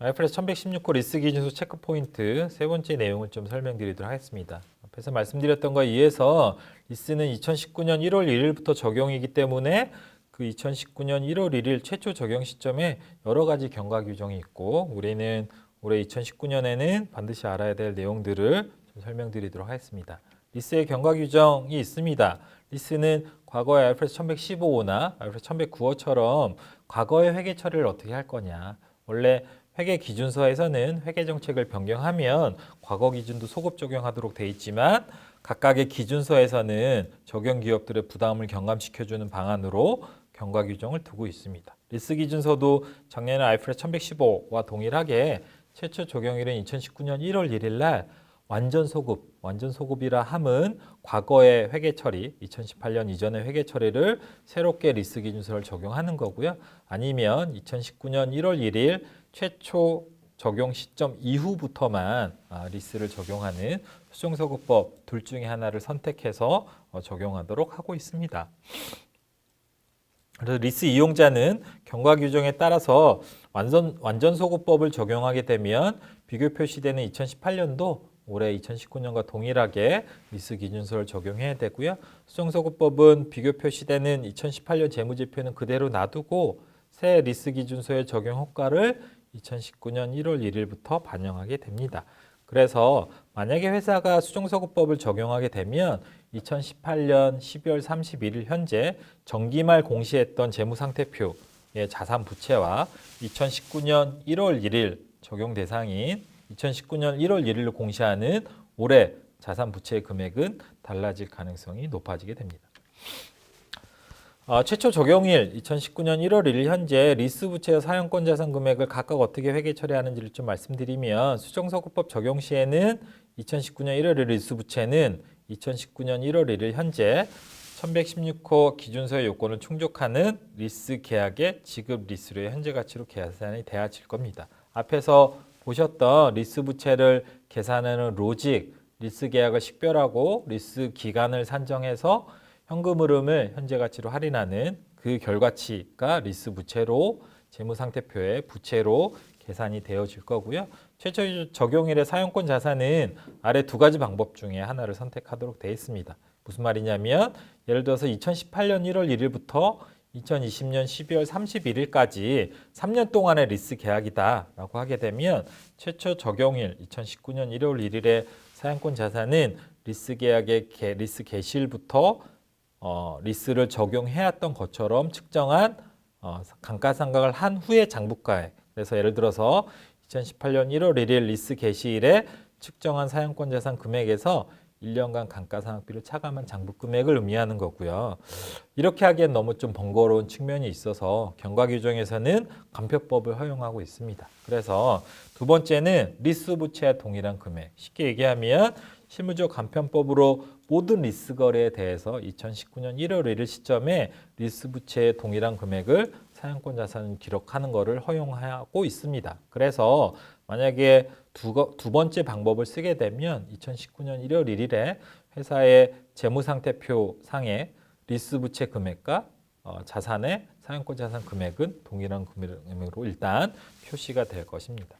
IFRS 1116호 리스 기준소 체크 포인트 세 번째 내용을 좀 설명드리도록 하겠습니다. 앞에서 말씀드렸던 거에 의해서 리스는 2019년 1월 1일부터 적용이기 때문에 그 2019년 1월 1일 최초 적용 시점에 여러 가지 경과 규정이 있고 우리는 올해 2019년에는 반드시 알아야 될 내용들을 좀 설명드리도록 하겠습니다. 리스의 경과 규정이 있습니다. 리스는 과거의 IFRS 1115호나 IFRS 1109호처럼 과거의 회계 처리를 어떻게 할 거냐. 원래 회계 기준서에서는 회계 정책을 변경하면 과거 기준도 소급 적용하도록 돼 있지만 각각의 기준서에서는 적용 기업들의 부담을 경감시켜주는 방안으로 경과 규정을 두고 있습니다. 리스 기준서도 작년에 IFRS 1115와 동일하게 최초 적용일은 2019년 1월 1일 날 완전 소급이라 함은 과거의 회계 처리, 2018년 이전의 회계 처리를 새롭게 리스 기준서를 적용하는 거고요. 아니면 2019년 1월 1일 최초 적용 시점 이후부터만 리스를 적용하는 수정소급법 둘 중에 하나를 선택해서 적용하도록 하고 있습니다. 그래서 리스 이용자는 경과 규정에 따라서 완전 소급법을 적용하게 되면 비교 표시되는 2018년도 올해 2019년과 동일하게 리스 기준서를 적용해야 되고요. 수정소급법은 비교 표시되는 2018년 재무제표는 그대로 놔두고 새 리스 기준서의 적용 효과를 2019년 1월 1일부터 반영하게 됩니다. 그래서 만약에 회사가 수정소급법을 적용하게 되면 2018년 12월 31일 현재 정기말 공시했던 재무상태표의 자산 부채와 2019년 1월 1일 적용 대상인 2019년 1월 1일로 공시하는 올해 자산 부채의 금액은 달라질 가능성이 높아지게 됩니다. 최초 적용일 2019년 1월 1일 현재 리스 부채와 사용권 자산 금액을 각각 어떻게 회계 처리하는지를 좀 말씀드리면 수정소급법 적용 시에는 2019년 1월 1일 리스 부채는 2019년 1월 1일 현재 1116호 기준서의 요건을 충족하는 리스 계약의 지급 리스료의 현재 가치로 계산이 돼야질 겁니다. 앞에서 보셨던 리스 부채를 계산하는 로직, 리스 계약을 식별하고 리스 기간을 산정해서 현금 흐름을 현재 가치로 할인하는 그 결과치가 리스 부채로 재무상태표의 부채로 계산이 되어질 거고요. 최초 적용일의 사용권 자산은 아래 두 가지 방법 중에 하나를 선택하도록 되어 있습니다. 무슨 말이냐면 예를 들어서 2018년 1월 1일부터 2020년 12월 31일까지 3년 동안의 리스 계약이다라고 하게 되면 최초 적용일 2019년 1월 1일의 사용권 자산은 리스 계약의 리스 개시일부터 리스를 적용해왔던 것처럼 측정한 감가상각을 한 후의 장부가액. 그래서 예를 들어서 2018년 1월 1일 리스 개시일에 측정한 사용권 자산 금액에서 1년간 감가상각비를 차감한 장부 금액을 의미하는 거고요. 이렇게 하기엔 너무 좀 번거로운 측면이 있어서 경과 규정에서는 간표법을 허용하고 있습니다. 그래서 두 번째는 리스 부채와 동일한 금액. 쉽게 얘기하면 실무적 간편법으로 모든 리스 거래에 대해서 2019년 1월 1일 시점에 리스 부채의 동일한 금액을 사용권 자산을 기록하는 것을 허용하고 있습니다. 그래서 만약에 두 번째 방법을 쓰게 되면 2019년 1월 1일에 회사의 재무상태표 상의 리스 부채 금액과 자산의 사용권 자산 금액은 동일한 금액으로 일단 표시가 될 것입니다.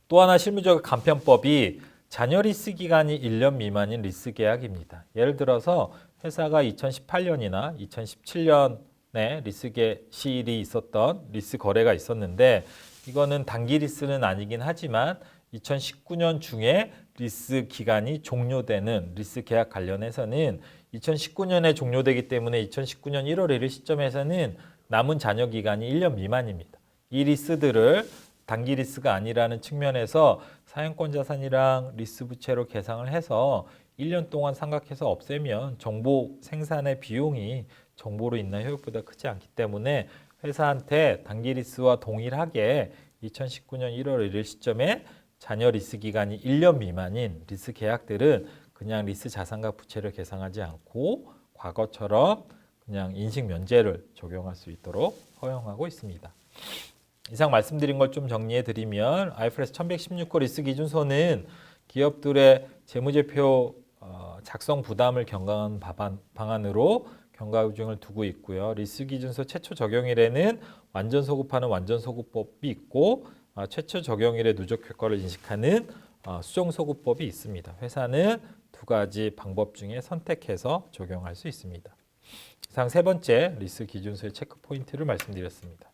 또 하나 실무적 간편법이 잔여 리스 기간이 1년 미만인 리스 계약입니다. 예를 들어서 회사가 2018년이나 2017년에 리스 개시일이 있었던 리스 거래가 있었는데 이거는 단기 리스는 아니긴 하지만 2019년 중에 리스 기간이 종료되는 리스 계약 관련해서는 2019년에 종료되기 때문에 2019년 1월 1일 시점에서는 남은 잔여 기간이 1년 미만입니다. 이 리스들을 단기 리스가 아니라는 측면에서 사용권 자산이랑 리스 부채로 계상을 해서 1년 동안 상각해서 없애면 정보 생산의 비용이 정보로 인한 효율보다 크지 않기 때문에 회사한테 단기 리스와 동일하게 2019년 1월 1일 시점에 잔여 리스 기간이 1년 미만인 리스 계약들은 그냥 리스 자산과 부채를 계상하지 않고 과거처럼 그냥 인식 면제를 적용할 수 있도록 허용하고 있습니다. 이상 말씀드린 걸 좀 정리해 드리면 IFRS 1116호 리스 기준서는 기업들의 재무제표 작성 부담을 경감한 방안으로 경과기준을 두고 있고요. 리스 기준서 최초 적용일에는 완전 소급하는 완전 소급법이 있고 최초 적용일의 누적 효과를 인식하는 수정 소급법이 있습니다. 회사는 두 가지 방법 중에 선택해서 적용할 수 있습니다. 이상 세 번째 리스 기준서의 체크 포인트를 말씀드렸습니다.